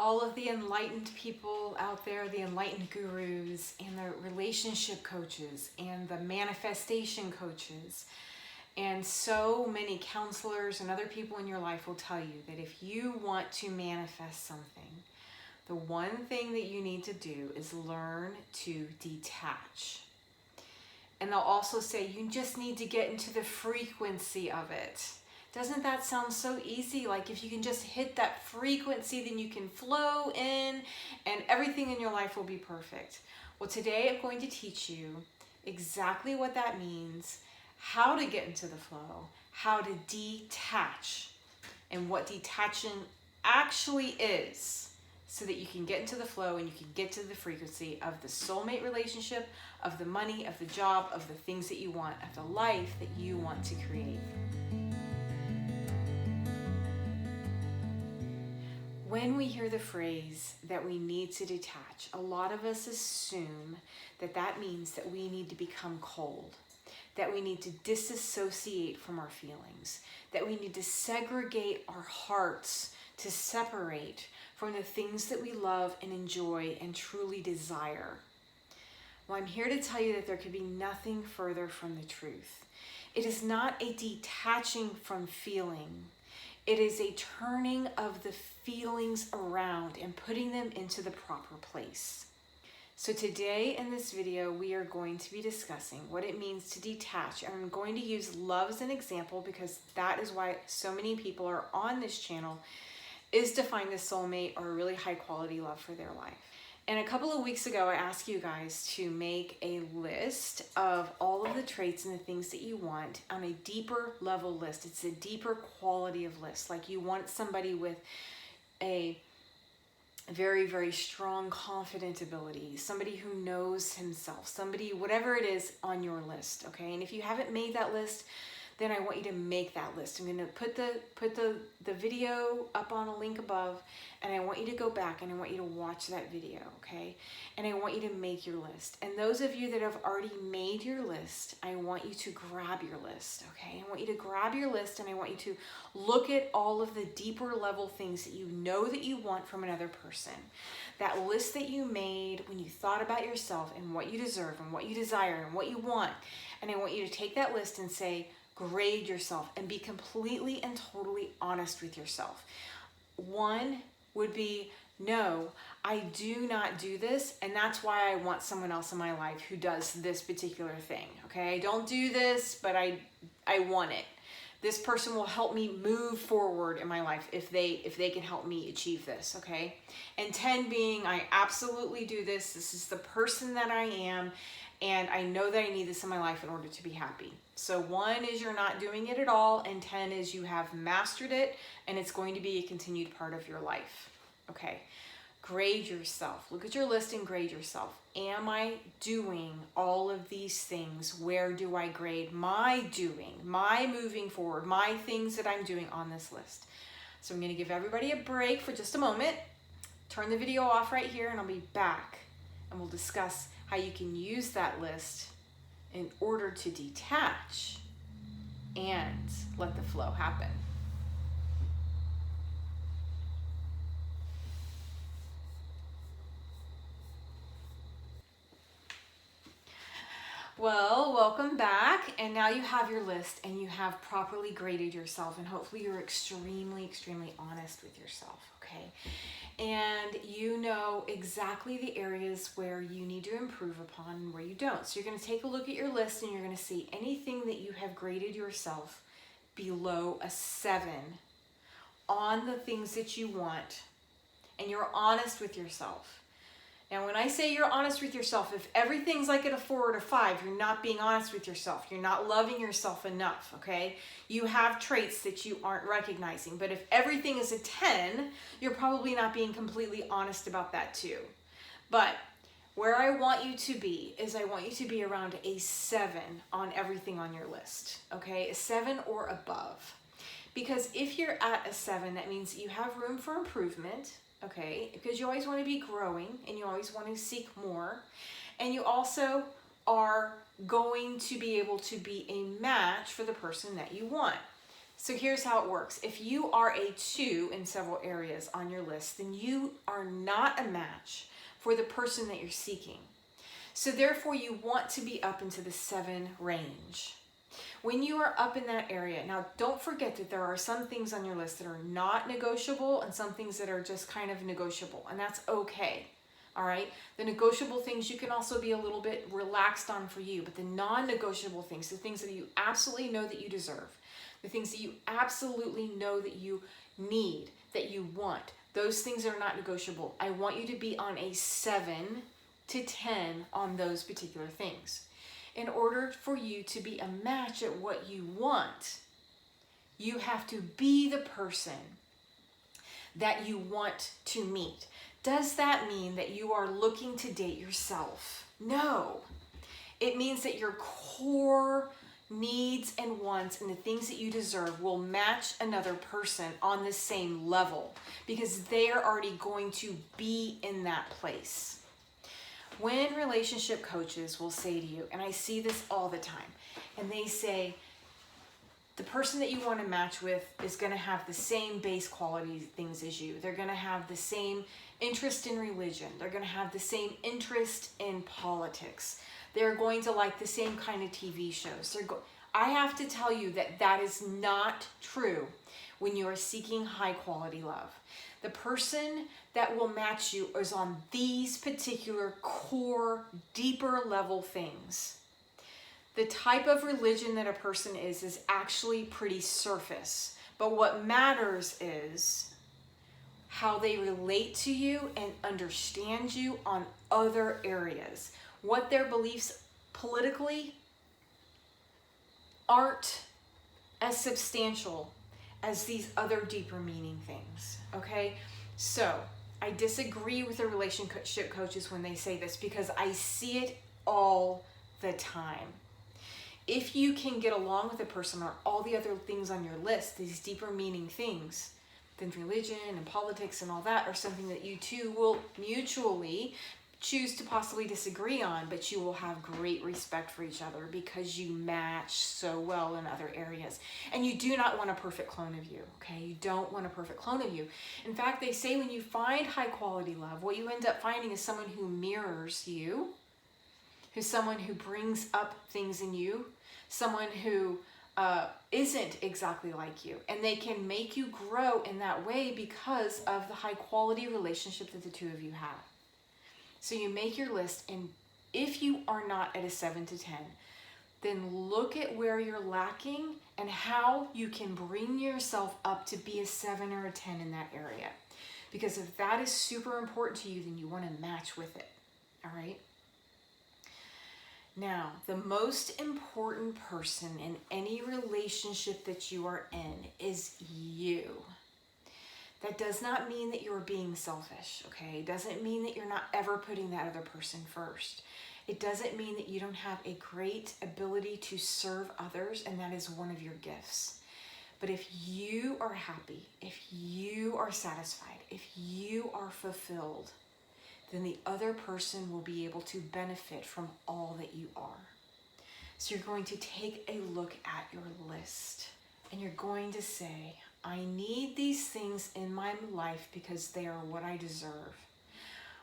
all of the enlightened people out there, the enlightened gurus and the relationship coaches and the manifestation coaches, and so many counselors and other people in your life will tell you that if you want to manifest something, the one thing that you need to do is learn to detach. And they'll also say you just need to get into the frequency of it. Doesn't that sound so easy? Like if you can just hit that frequency, then you can flow in and everything in your life will be perfect. Well, today I'm going to teach you exactly what that means, how to get into the flow, how to detach, and what detaching actually is, so that you can get into the flow and you can get to the frequency of the soulmate relationship, of the money, of the job, of the things that you want, of the life that you want to create. When we hear the phrase that we need to detach, a lot of us assume that that means that we need to become cold, that we need to disassociate from our feelings, that we need to segregate our hearts to separate from the things that we love and enjoy and truly desire. Well, I'm here to tell you that there could be nothing further from the truth. It is not a detaching from feeling. It is a turning of the feelings around and putting them into the proper place. So today in this video, we are going to be discussing what it means to detach. And I'm going to use love as an example because that is why so many people are on this channel, is to find a soulmate or a really high quality love for their life. And a couple of weeks ago, I asked you guys to make a list of all of the traits and the things that you want on a deeper level list. It's a deeper quality of list. Like you want somebody with a very, very strong, confident ability, somebody who knows himself, somebody, whatever it is on your list, okay? And if you haven't made that list, then I want you to make that list. I'm gonna put the video up on a link above, and I want you to go back and I want you to watch that video, okay? And I want you to make your list. And those of you that have already made your list, I want you to grab your list, okay? I want you to grab your list and I want you to look at all of the deeper level things that you know that you want from another person. That list that you made when you thought about yourself and what you deserve and what you desire and what you want. And I want you to take that list and say, grade yourself and be completely and totally honest with yourself. One would be, no, I do not do this, and that's why I want someone else in my life who does this particular thing, okay? I don't do this, but I want it. This person will help me move forward in my life if they can help me achieve this, okay? And 10 being, I absolutely do this. This is the person that I am, and I know that I need this in my life in order to be happy. So 1 is you're not doing it at all, and 10 is you have mastered it, and it's going to be a continued part of your life. Okay, grade yourself. Look at your list and grade yourself. Am I doing all of these things? Where do I grade my doing, my moving forward, my things that I'm doing on this list? So I'm going to give everybody a break for just a moment. Turn the video off right here, and I'll be back, and we'll discuss how you can use that list in order to detach and let the flow happen. Well, welcome back. And now you have your list and you have properly graded yourself, and hopefully you're extremely, extremely honest with yourself, okay? And you know exactly the areas where you need to improve upon and where you don't. So you're going to take a look at your list and you're going to see anything that you have graded yourself below a 7 on the things that you want, and you're honest with yourself. Now, when I say you're honest with yourself, if everything's like at a 4 or a 5, you're not being honest with yourself. You're not loving yourself enough, okay? You have traits that you aren't recognizing. But if everything is a 10, you're probably not being completely honest about that too. But where I want you to be is I want you to be around a 7 on everything on your list, okay? A 7 or above. Because if you're at a 7, that means you have room for improvement, okay? Because you always want to be growing and you always want to seek more. And you also are going to be able to be a match for the person that you want. So here's how it works. If you are a 2 in several areas on your list, then you are not a match for the person that you're seeking. So therefore, you want to be up into the 7 range. When you are up in that area, now don't forget that there are some things on your list that are not negotiable and some things that are just kind of negotiable, and that's okay. All right, the negotiable things you can also be a little bit relaxed on for you, but the non-negotiable things, the things that you absolutely know that you deserve, the things that you absolutely know that you need, that you want, those things are not negotiable. I want you to be on a 7 to 10 on those particular things. In order for you to be a match at what you want, you have to be the person that you want to meet. Does that mean that you are looking to date yourself? No. It means that your core needs and wants and the things that you deserve will match another person on the same level because they're already going to be in that place. When relationship coaches will say to you, and I see this all the time, and they say, the person that you want to match with is going to have the same base quality things as you. They're going to have the same interest in religion. They're going to have the same interest in politics. They're going to like the same kind of TV shows. I have to tell you that that is not true when you are seeking high quality love. The person that will match you is on these particular core, deeper level things. The type of religion that a person is actually pretty surface. But what matters is how they relate to you and understand you on other areas. What their beliefs politically aren't as substantial as these other deeper meaning things, okay? So I disagree with the relationship coaches when they say this because I see it all the time. If you can get along with a person or all the other things on your list, these deeper meaning things, then religion and politics and all that are something that you two will mutually choose to possibly disagree on, but you will have great respect for each other because you match so well in other areas. And you do not want a perfect clone of you, okay? You don't want a perfect clone of you. In fact, they say when you find high quality love, what you end up finding is someone who mirrors you, who's someone who brings up things in you, someone who isn't exactly like you. And they can make you grow in that way because of the high quality relationship that the two of you have. So you make your list, and if you are not at a 7 to 10, then look at where you're lacking and how you can bring yourself up to be a 7 or a 10 in that area. Because if that is super important to you, then you want to match with it, all right? Now, the most important person in any relationship that you are in is you. That does not mean that you're being selfish, okay? It doesn't mean that you're not ever putting that other person first. It doesn't mean that you don't have a great ability to serve others, and that is one of your gifts. But if you are happy, if you are satisfied, if you are fulfilled, then the other person will be able to benefit from all that you are. So you're going to take a look at your list, and you're going to say, I need these things in my life because they are what I deserve.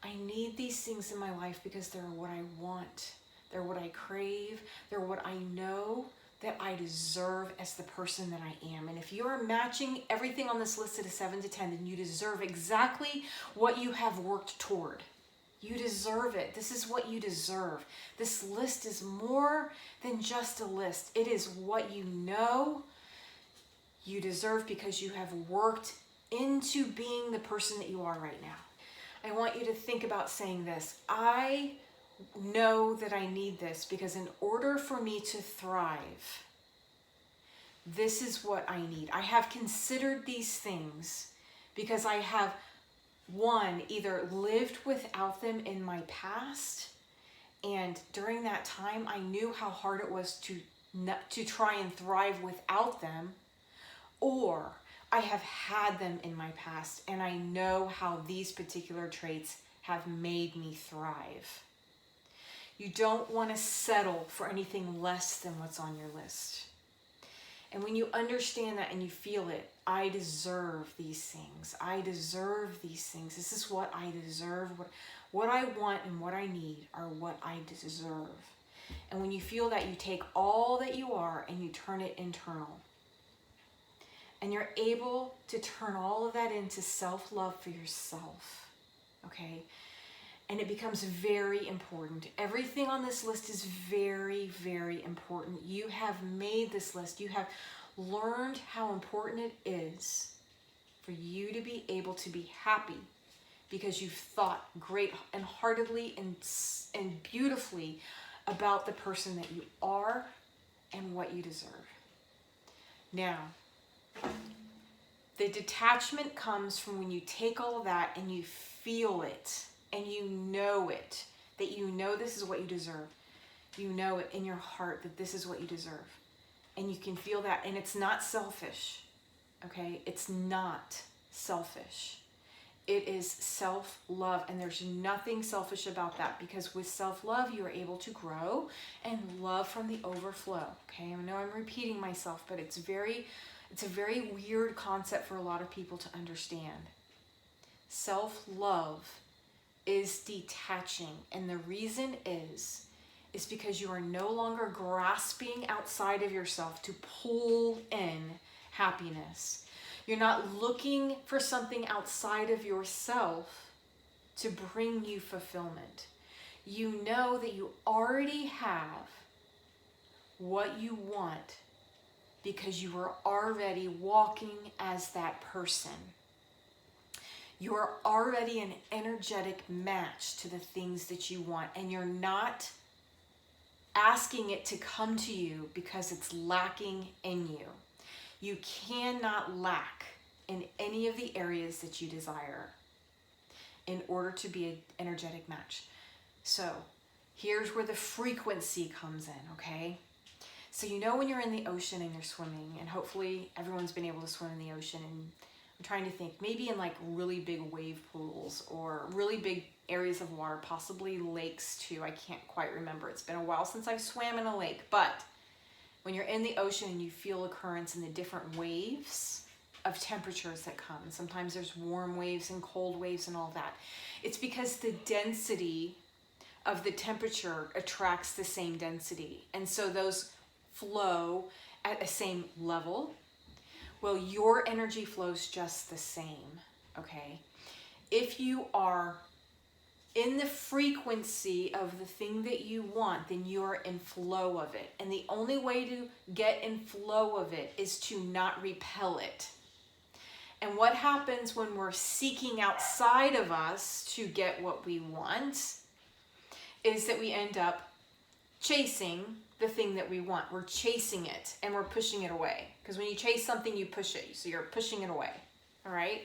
I need these things in my life because they're what I want. They're what I crave. They're what I know that I deserve as the person that I am. And if you're matching everything on this list at a 7 to 10, then you deserve exactly what you have worked toward. You deserve it. This is what you deserve. This list is more than just a list. It is what you know you deserve because you have worked into being the person that you are right now. I want you to think about saying this. I know that I need this because in order for me to thrive, this is what I need. I have considered these things because I have, one, either lived without them in my past, and during that time I knew how hard it was to try and thrive without them, or I have had them in my past and I know how these particular traits have made me thrive. You don't want to settle for anything less than what's on your list. And when you understand that and you feel it, I deserve these things. I deserve these things. This is what I deserve. What I want and what I need are what I deserve. And when you feel that, you take all that you are and you turn it internal. And you're able to turn all of that into self-love for yourself. Okay? And it becomes very important. Everything on this list is very, very important. You have made this list. You have learned how important it is for you to be able to be happy because you've thought great and heartedly and beautifully about the person that you are and what you deserve. Now, the detachment comes from when you take all of that and you feel it and you know it, that you know this is what you deserve. You know it in your heart that this is what you deserve. And you can feel that, and it's not selfish, okay? It's not selfish. It is self-love, and there's nothing selfish about that, because with self-love, you are able to grow and love from the overflow, okay? I know I'm repeating myself, but it's a very weird concept for a lot of people to understand. Self-love is detaching, and the reason is because you are no longer grasping outside of yourself to pull in happiness. You're not looking for something outside of yourself to bring you fulfillment. You know that you already have what you want because you are already walking as that person. You are already an energetic match to the things that you want, and you're not asking it to come to you because it's lacking in you. You cannot lack in any of the areas that you desire in order to be an energetic match. So here's where the frequency comes in, okay? So you know when you're in the ocean and you're swimming, and hopefully everyone's been able to swim in the ocean, and I'm trying to think, maybe in like really big wave pools or really big areas of water, possibly lakes too. I can't quite remember. It's been a while since I've swam in a lake, but when you're in the ocean and you feel the currents and the different waves of temperatures that come, and sometimes there's warm waves and cold waves and all that, it's because the density of the temperature attracts the same density. And so those flow at the same level. Well, your energy flows just the same, okay? If you are in the frequency of the thing that you want, then you're in flow of it. And the only way to get in flow of it is to not repel it. And what happens when we're seeking outside of us to get what we want is that we end up chasing the thing that we want. We're chasing it and we're pushing it away. Because when you chase something, you push it. So you're pushing it away, all right?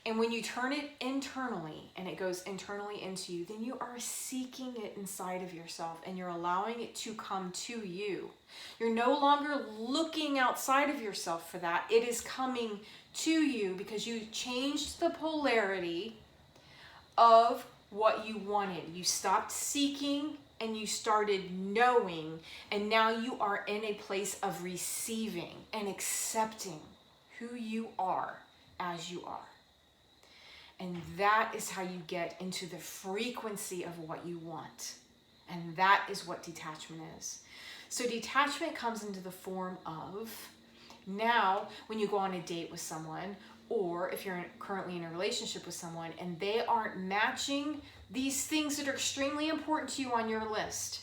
And when you turn it internally and it goes internally into you, then you are seeking it inside of yourself and you're allowing it to come to you. You're no longer looking outside of yourself for that. It is coming to you because you changed the polarity of what you wanted. You stopped seeking and you started knowing, and now you are in a place of receiving and accepting who you are as you are. And that is how you get into the frequency of what you want. And that is what detachment is. So detachment comes into the form of, now when you go on a date with someone, or if you're currently in a relationship with someone and they aren't matching these things that are extremely important to you on your list,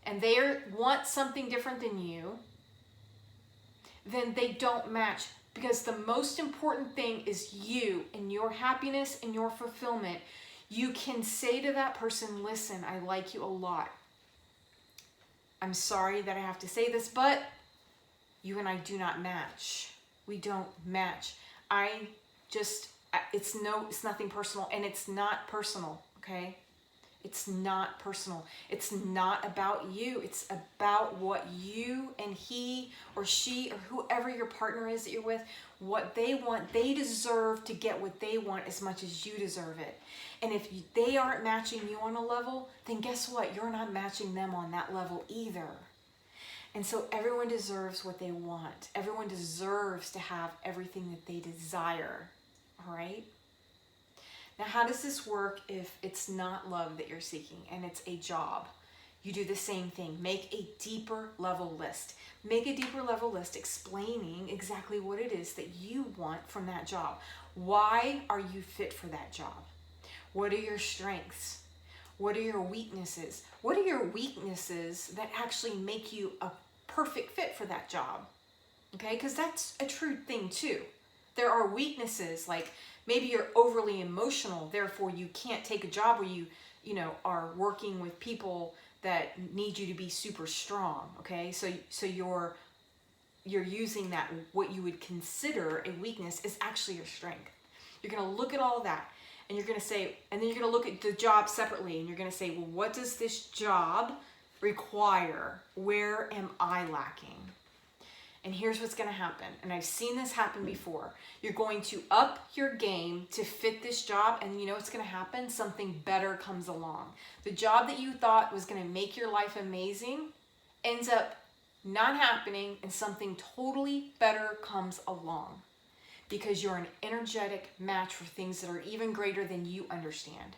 and they want something different than you, then they don't match. Because the most important thing is you and your happiness and your fulfillment. You can say to that person, listen, I like you a lot. I'm sorry that I have to say this, but you and I do not match. We don't match. It's nothing personal, and it's not personal, okay? It's not personal. It's not about you. It's about what you and he or she or whoever your partner is that you're with, what they want. They deserve to get what they want as much as you deserve it. And if they aren't matching you on a level, then guess what? You're not matching them on that level either. And so everyone deserves what they want. Everyone deserves to have everything that they desire. All right? Now, how does this work if it's not love that you're seeking and it's a job? You do the same thing. Make a deeper level list. Make a deeper level list explaining exactly what it is that you want from that job. Why are you fit for that job? What are your strengths? What are your weaknesses? What are your weaknesses that actually make you a perfect fit for that job? Okay, because that's a true thing too. There are weaknesses, like maybe you're overly emotional, therefore you can't take a job where you are working with people that need you to be super strong. Okay, so you're using that, what you would consider a weakness is actually your strength. You're going to look at all that and you're going to say, and then you're going to look at the job separately and you're going to say, well, what does this job require? Where am I lacking? And here's what's going to happen. And I've seen this happen before. You're going to up your game to fit this job. And you know what's going to happen? Something better comes along. The job that you thought was going to make your life amazing ends up not happening, and something totally better comes along because you're an energetic match for things that are even greater than you understand.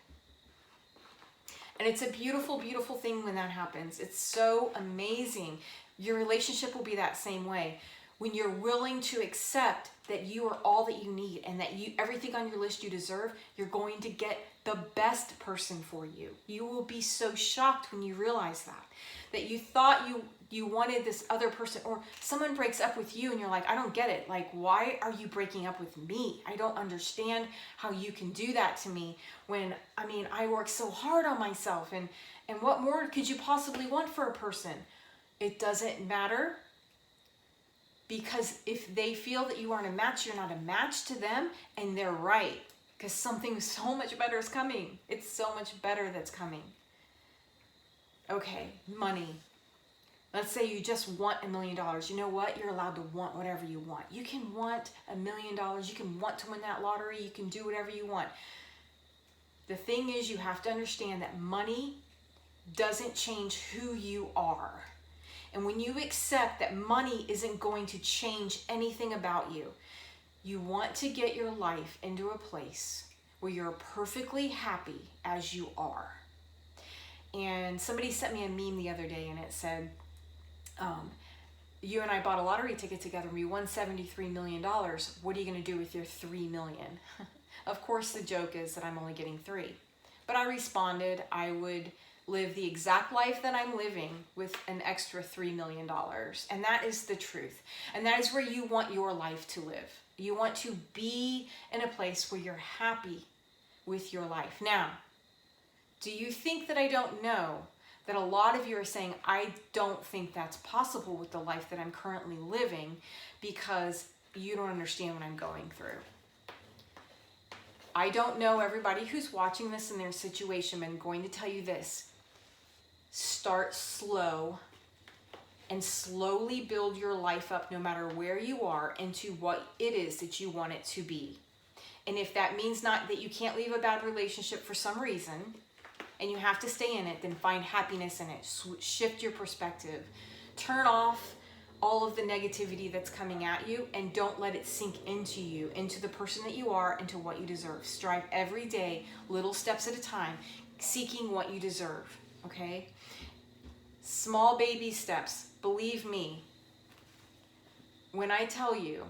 And it's a beautiful, beautiful thing when that happens. It's so amazing. Your relationship will be that same way. When you're willing to accept that you are all that you need and that everything on your list you deserve, you're going to get the best person for you. You will be so shocked when you realize that you thought you wanted this other person, or someone breaks up with you and you're like, I don't get it. Like, why are you breaking up with me? I don't understand how you can do that to me when, I work so hard on myself, and what more could you possibly want for a person? It doesn't matter, because if they feel that you aren't a match, you're not a match to them, and they're right, because something so much better is coming. It's so much better that's coming. Okay, money. Let's say you just want $1 million. You know what? You're allowed to want whatever you want. You can want $1 million. You can want to win that lottery. You can do whatever you want. The thing is, you have to understand that money doesn't change who you are. And when you accept that money isn't going to change anything about you, you want to get your life into a place where you're perfectly happy as you are. And somebody sent me a meme the other day and it said, you and I bought a lottery ticket together and we won $73 million. What are you going to do with your $3 million? Of course, the joke is that I'm only getting 3. But I responded, I would live the exact life that I'm living with an extra $3 million. And that is the truth. And that is where you want your life to live. You want to be in a place where you're happy with your life. Now, do you think that I don't know that a lot of you are saying, I don't think that's possible with the life that I'm currently living, because you don't understand what I'm going through? I don't know everybody who's watching this in their situation, but I'm going to tell you this. Start slow and slowly build your life up, no matter where you are, into what it is that you want it to be. And if that means not that you can't leave a bad relationship for some reason, and you have to stay in it, then find happiness in it. Shift your perspective. Turn off all of the negativity that's coming at you, and don't let it sink into you, into the person that you are, into what you deserve. Strive every day, little steps at a time, seeking what you deserve, okay? Small baby steps. Believe me, when I tell you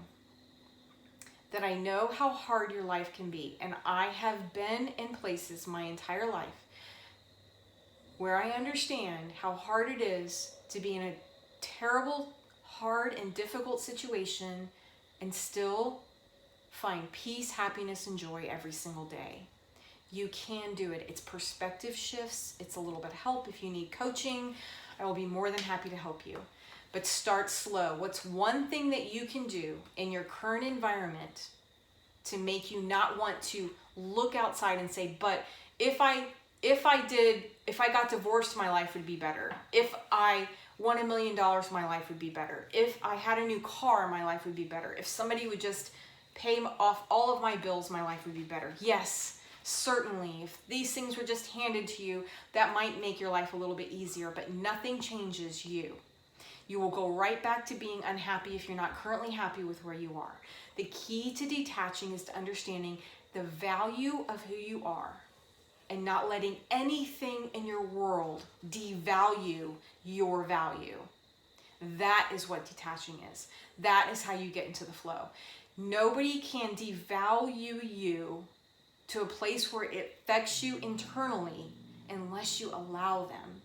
that I know how hard your life can be, and I have been in places my entire life where I understand how hard it is to be in a terrible, hard, and difficult situation and still find peace, happiness, and joy every single day. You can do it. It's perspective shifts. It's a little bit of help. If you need coaching, I will be more than happy to help you. But start slow. What's one thing that you can do in your current environment to make you not want to look outside and say, but if I got divorced, my life would be better. If I won $1 million, my life would be better. If I had a new car, my life would be better. If somebody would just pay off all of my bills, my life would be better. Yes, certainly. If these things were just handed to you, that might make your life a little bit easier, but nothing changes you. You will go right back to being unhappy if you're not currently happy with where you are. The key to detaching is to understanding the value of who you are and not letting anything in your world devalue your value. That is what detaching is. That is how you get into the flow. Nobody can devalue you to a place where it affects you internally unless you allow them.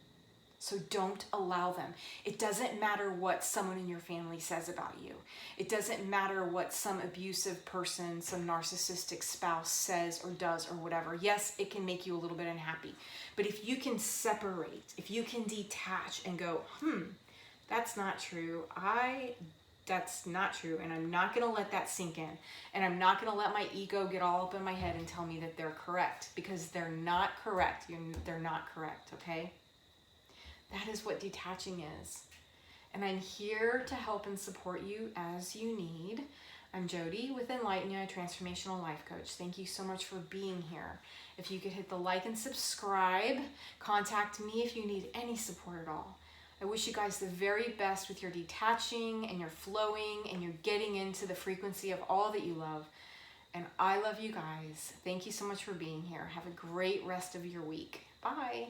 So don't allow them. It doesn't matter what someone in your family says about you. It doesn't matter what some abusive person, some narcissistic spouse says or does or whatever. Yes, it can make you a little bit unhappy. But if you can separate, if you can detach and go, that's not true. That's not true. And I'm not going to let that sink in. And I'm not going to let my ego get all up in my head and tell me that they're correct, because they're not correct. They're not correct, okay? That is what detaching is. And I'm here to help and support you as you need. I'm Jodi with Enlightenya, Transformational Life Coach. Thank you so much for being here. If you could hit the like and subscribe, contact me if you need any support at all. I wish you guys the very best with your detaching and your flowing and your getting into the frequency of all that you love. And I love you guys. Thank you so much for being here. Have a great rest of your week. Bye.